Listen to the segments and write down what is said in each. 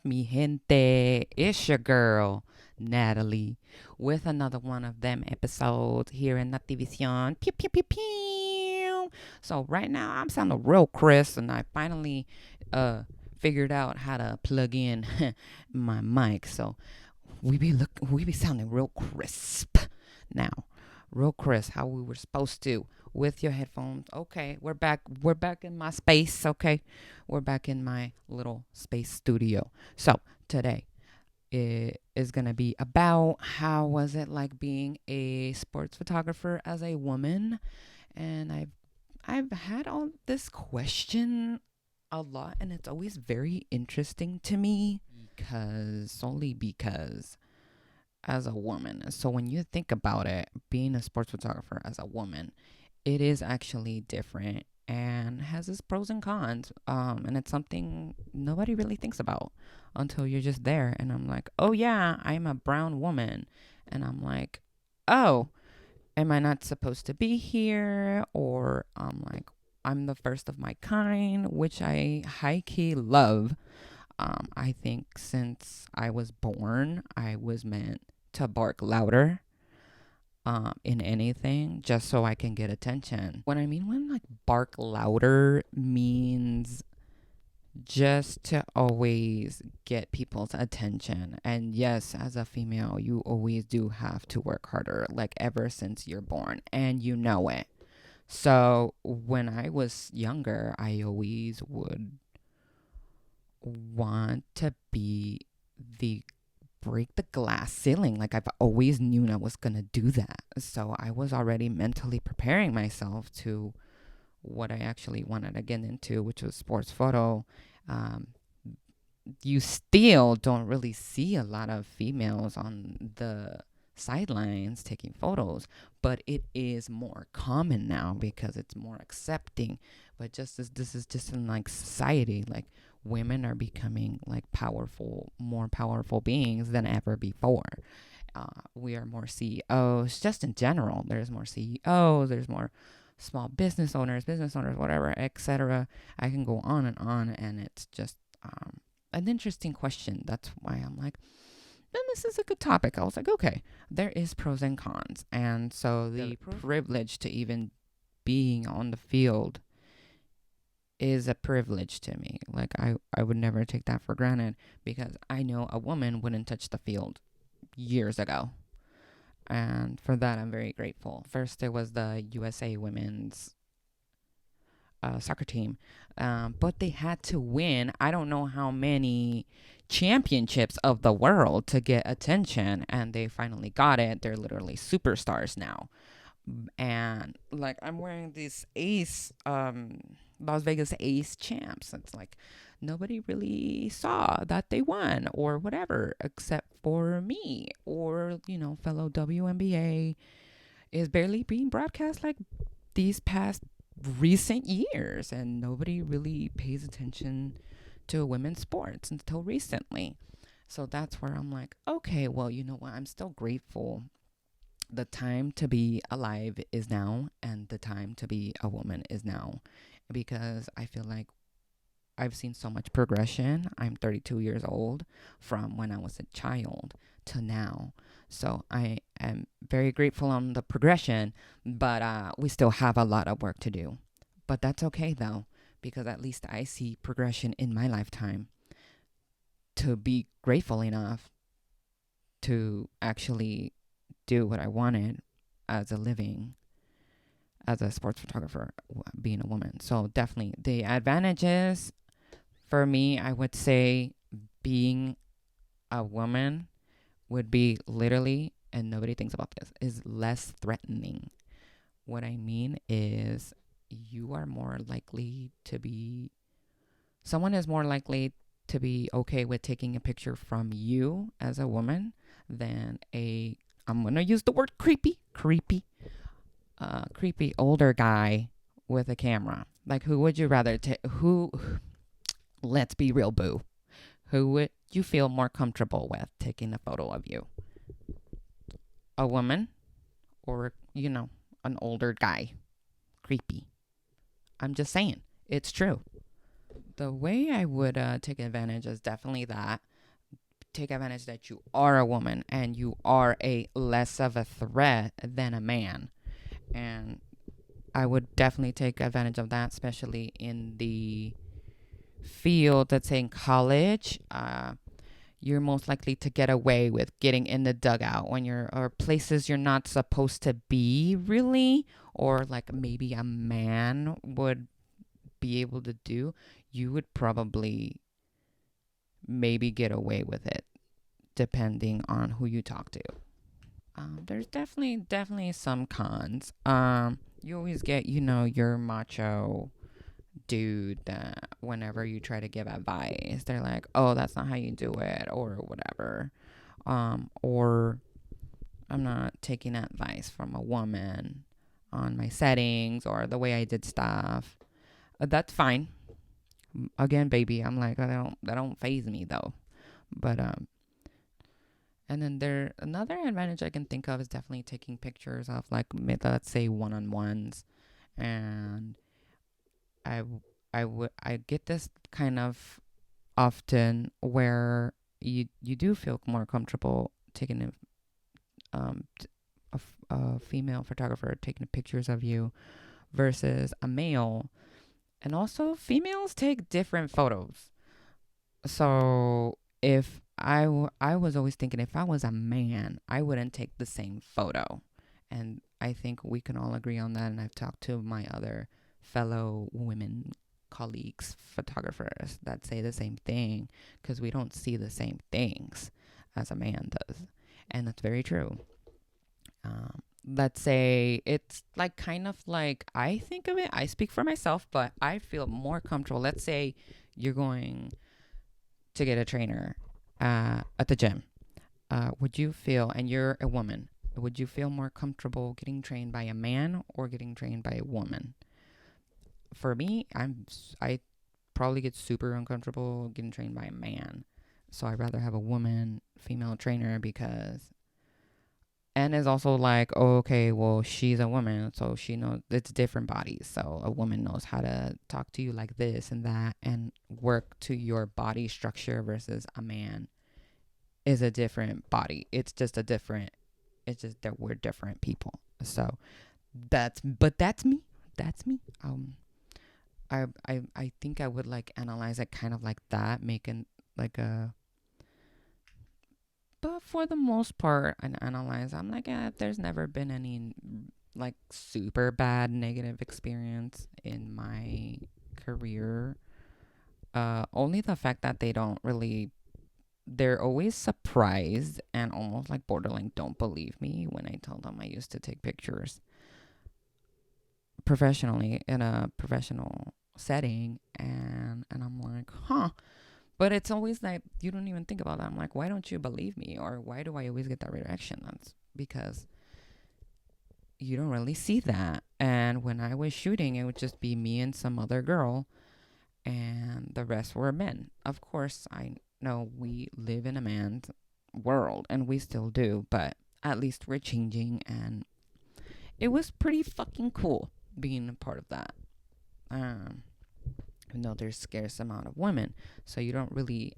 up, mi gente? It's your girl, Natalie, with another one of them episodes here in Nativision. Pew, pew, pew, pew. So, right now, I'm sounding real crisp, and I finally figured out how to plug in my mic. So, we be sounding real crisp now. Real crisp, how we were supposed to with your headphones. Okay, we're back in my space. Okay, we're back in my little space studio. So today it is gonna be about how was it like being a sports photographer as a woman. And I've had all this question a lot, and it's always very interesting to me because solely because as a woman. So when you think about it, being a sports photographer as a woman, it is actually different and has its pros and cons. And it's something nobody really thinks about until you're just there. And I'm like, oh yeah, I'm a brown woman. And I'm like, oh, am I not supposed to be here? Or I'm like, I'm the first of my kind, which I high key love. I think since I was born, I was meant to bark louder in anything just so I can get attention. What I mean when like bark louder means just to always get people's attention. And yes, as a female, you always do have to work harder, like ever since you're born, and you know it. So when I was younger, I always would want to be the break the glass ceiling. Like I've always knew I was gonna do that. So I was already mentally preparing myself to what I actually wanted to get into, which was sports photo. Um, you still don't really see a lot of females on the sidelines taking photos, but it is more common now because it's more accepting. But just as this is just in like society, like women are becoming like more powerful beings than ever before. We are more CEOs, just in general. There's more CEOs, there's more small business owners, whatever, etc. I can go on, and it's just an interesting question. That's why I'm like, then this is a good topic. I was like, okay, there is pros and cons. And so the privilege to even being on the field is a privilege to me. Like I would never take that for granted because I know a woman wouldn't touch the field years ago. And for that, I'm very grateful. First, there was the USA women's soccer team, but they had to win I don't know how many championships of the world to get attention, and they finally got it. They're literally superstars now. And like I'm wearing this Ace, Las Vegas Ace champs. It's like nobody really saw that they won or whatever, except for me or fellow WNBA is barely being broadcast like these past recent years, and nobody really pays attention to women's sports until recently. So that's where I'm like, okay, well, you know what? I'm still grateful. The time to be alive is now, and the time to be a woman is now, because I feel like I've seen so much progression. I'm 32 years old from when I was a child to now. So I am very grateful on the progression, but we still have a lot of work to do. But that's okay though, because at least I see progression in my lifetime to be grateful enough to actually do what I wanted as a living, as a sports photographer, being a woman. So definitely the advantages for me, I would say being a woman would be literally, and nobody thinks about this, is less threatening. What I mean is you are more likely to be, someone is more likely to be okay with taking a picture from you as a woman than I'm going to use the word creepy older guy with a camera. Like, who would you rather take? Let's be real, boo. Who would you feel more comfortable with taking a photo of you? A woman or, an older guy? Creepy. I'm just saying. It's true. The way I would take advantage is definitely that. take advantage that you are a woman and you are a less of a threat than a man. And I would definitely take advantage of that, especially in the field, let's say in college. You're most likely to get away with getting in the dugout when you're, or places you're not supposed to be, really, or like maybe a man would be able to do. You would probably maybe get away with it depending on who you talk to. There's definitely some cons. You always get, your macho dude that whenever you try to give advice, they're like, "Oh, that's not how you do it," or whatever. Or I'm not taking advice from a woman on my settings or the way I did stuff. That's fine. Again, baby, I'm like, that don't phase me though. But and then another advantage I can think of is definitely taking pictures of, like, let's say one-on-ones. And I I get this kind of often where you do feel more comfortable taking a female photographer taking pictures of you versus a male. And also, females take different photos. So if I was always thinking, if I was a man, I wouldn't take the same photo. And I think we can all agree on that. And I've talked to my other fellow women colleagues, photographers, that say the same thing, because we don't see the same things as a man does. And that's very true. Let's say it's like kind of like, I think of it, I speak for myself, but I feel more comfortable. Let's say you're going to get a trainer at the gym. Would you feel, and you're a woman, would you feel more comfortable getting trained by a man or getting trained by a woman? For me, I probably get super uncomfortable getting trained by a man. So I'd rather have a woman, female trainer, because, and it's also like, oh, okay, well, she's a woman, so she knows it's different bodies. So a woman knows how to talk to you like this and that and work to your body structure, versus a man is a different body. It's just that we're different people. So that's me. That's me. I think I would like analyze it kind of like that, making like a, but for the most part, and analyze, I'm like, there's never been any like super bad negative experience in my career. Only the fact that they're always surprised and almost like borderline don't believe me when I tell them I used to take pictures professionally in a professional setting. And I'm like, huh. But it's always like, you don't even think about that. I'm like, why don't you believe me? Or why do I always get that reaction? That's because you don't really see that. And when I was shooting, it would just be me and some other girl, and the rest were men. Of course, I know we live in a man's world, and we still do, but at least we're changing. And it was pretty fucking cool being a part of that. Even though there's scarce amount of women, so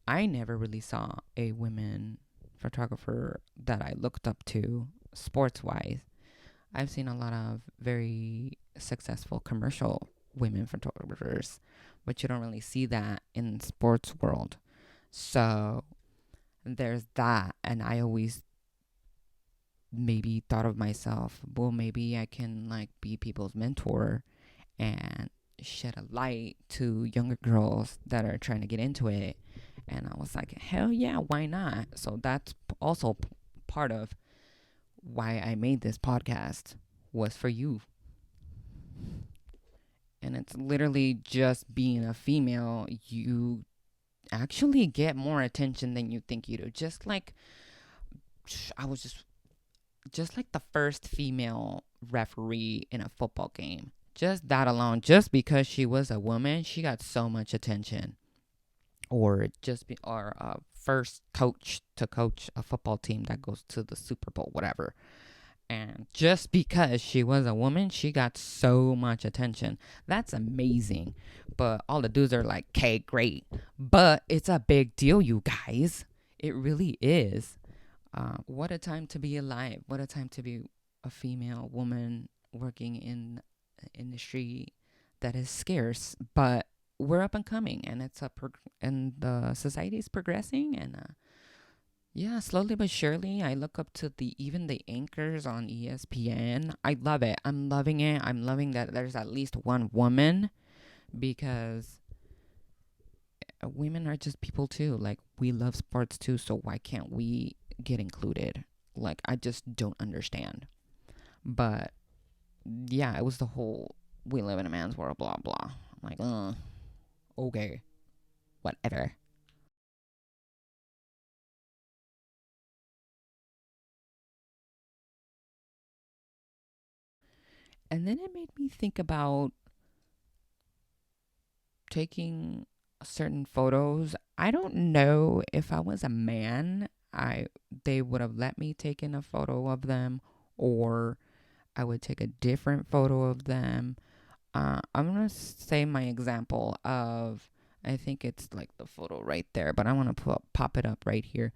I never really saw a women photographer that I looked up to sports wise. I've seen a lot of very successful commercial women photographers, but you don't really see that in the sports world. So there's that. And I always maybe thought of myself, well, maybe I can like be people's mentor and shed a light to younger girls that are trying to get into it. And I was like, hell yeah, why not? So that's also part of why I made this podcast, was for you. And it's literally just being a female, you actually get more attention than you think you do. Just like I was just like the first female referee in a football game. Just that alone, just because she was a woman, she got so much attention. Or first coach to coach a football team that goes to the Super Bowl, whatever. And just because she was a woman, she got so much attention. That's amazing. But all the dudes are like, okay, great. But it's a big deal, you guys. It really is. What a time to be alive. What a time to be a female woman working in an industry that is scarce, but we're up and coming, and and the society is progressing, and yeah, slowly but surely, I look up to the even the anchors on ESPN. I love it. I'm loving it. I'm loving that there's at least one woman because women are just people too. Like we love sports too, so why can't we get included? Like I just don't understand. But yeah, it was the whole we live in a man's world, blah blah. I'm like, okay, whatever. And then it made me think about taking certain photos. I don't know if I was a man, I they would have let me take in a photo of them, or I would take a different photo of them. I'm gonna say my example of. I think it's like the photo right there, but I want to pop it up right here.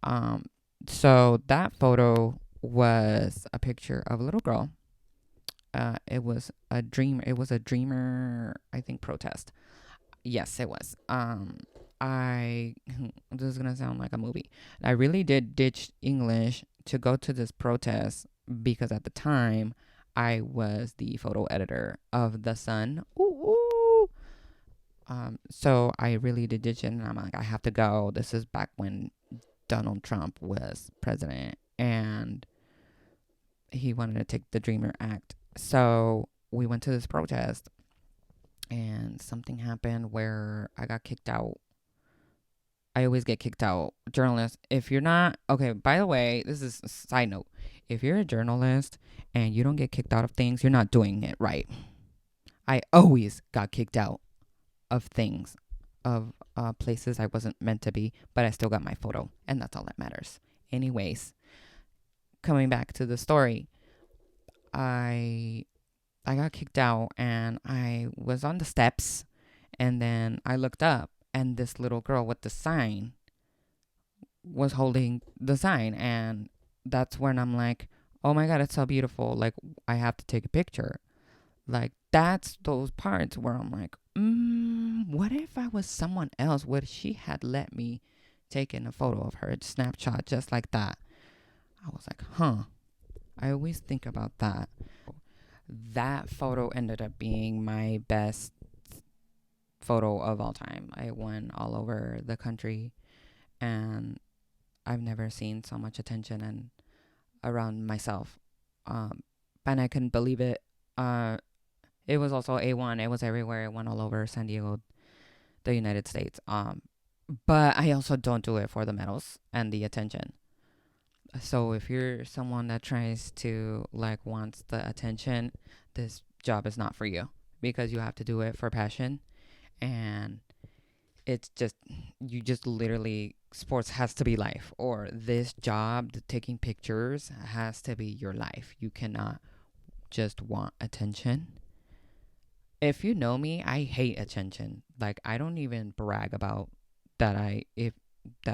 Um, so that photo was a picture of a little girl. It was a dream. It was a dreamer, I think, protest. Yes, it was. I this is gonna sound like a movie. I really did ditch English to go to this protest because at the time I was the photo editor of The Sun. Ooh, ooh. So I really did ditch it, and I'm like, I have to go. This is back when Donald Trump was president, and he wanted to take the Dreamer Act. So we went to this protest, and something happened where I got kicked out. I always get kicked out. Journalists, if you're not, okay, by the way, this is a side note. If you're a journalist and you don't get kicked out of things, you're not doing it right. I always got kicked out of things, of places I wasn't meant to be, but I still got my photo, and that's all that matters. Anyways, coming back to the story, I I got kicked out and I was on the steps, and then I looked up and this little girl with the sign was holding the sign, and that's when I'm like, "Oh my god, it's so beautiful. Like I have to take a picture." Like that's those parts where I'm like, what if I was someone else? What if she had let me take in a photo of her snapshot just like that? I was like, huh. I always think about that. That photo ended up being my best photo of all time. I went all over the country, and I've never seen so much attention and around myself. Um, and I couldn't believe it. It was also A1. It was everywhere. It went all over San Diego, the United States. But I also don't do it for the medals and the attention. So if you're someone that tries to like wants the attention, this job is not for you because you have to do it for passion, and it's just you just literally sports has to be life, or this job, the taking pictures has to be your life. You cannot just want attention. If you know me, I hate attention. Like I don't even brag about that I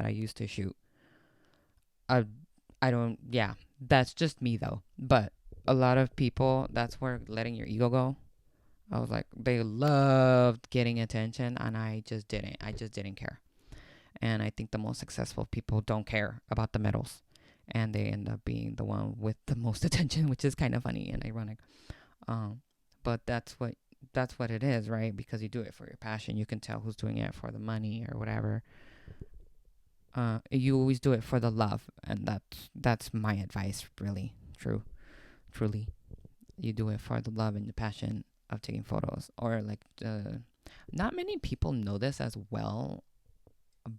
used to shoot. I I don't, yeah, that's just me though. But a lot of people, that's where letting your ego go. I was like, they loved getting attention, and I just didn't. I just didn't care. And I think the most successful people don't care about the medals, and they end up being the one with the most attention, which is kind of funny and ironic. Um, but that's what it is, right? Because you do it for your passion. You can tell who's doing it for the money or whatever. You always do it for the love, and that's my advice, really, truly. You do it for the love and the passion of taking photos, or like not many people know this as well,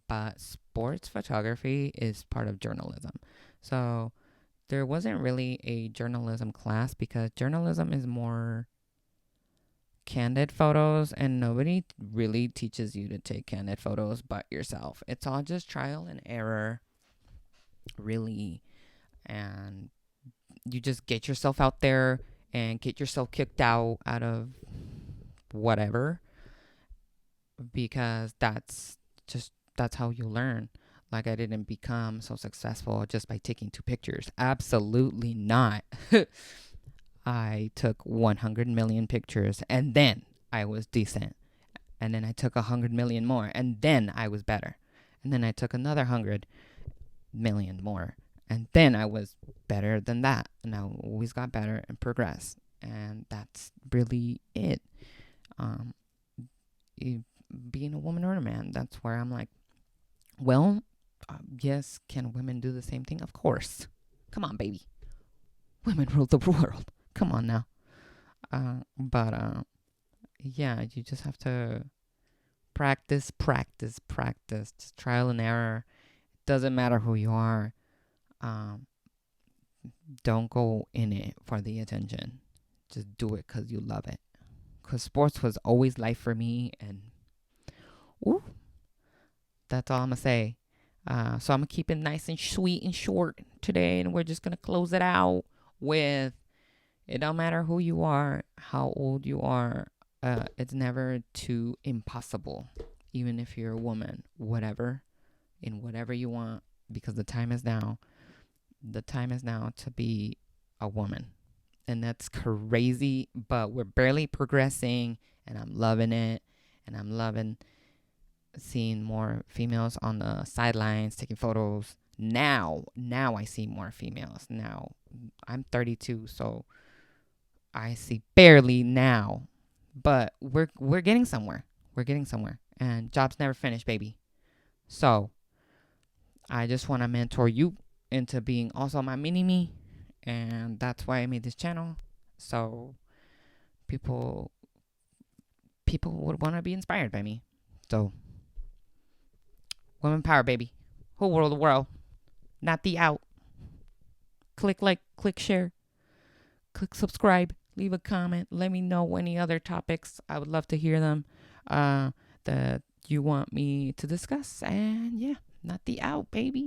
but sports photography is part of journalism. So there wasn't really a journalism class because journalism is more candid photos, and nobody really teaches you to take candid photos but yourself. It's all just trial and error, really, and you just get yourself out there and get yourself kicked out of whatever, because that's how you learn. Like I didn't become so successful just by taking 2 pictures. Absolutely not. I took 100 million pictures and then I was decent. And then I took 100 million more and then I was better. And then I took another 100 million more and then I was better than that. And I always got better and progressed. And that's really it. Um, Being a woman or a man, that's where I'm like, well, yes, can women do the same thing? Of course. Come on, baby. Women rule the world. Come on now. But yeah, you just have to practice, practice, practice. Just trial and error. Doesn't matter who you are. Um, don't go in it for the attention. Just do it because you love it. Because sports was always life for me. And ooh, that's all I'm going to say. So I'm going to keep it nice and sweet and short today. And we're just going to close it out with, it don't matter who you are, how old you are. It's never too impossible. Even if you're a woman, whatever, in whatever you want, because the time is now. The time is now to be a woman. And that's crazy, but we're barely progressing, and I'm loving it. And I'm loving seeing more females on the sidelines taking photos. Now I see more females. Now I'm 32, so I see barely now. But we're getting somewhere. We're getting somewhere. And jobs never finish, baby. So I just want to mentor you into being also my mini-me. And that's why I made this channel. So people would want to be inspired by me. So women power, baby. Whole world, the world. Not the out. Click like, click share, click subscribe, leave a comment. Let me know any other topics. I would love to hear them that you want me to discuss. And yeah, not the out, baby.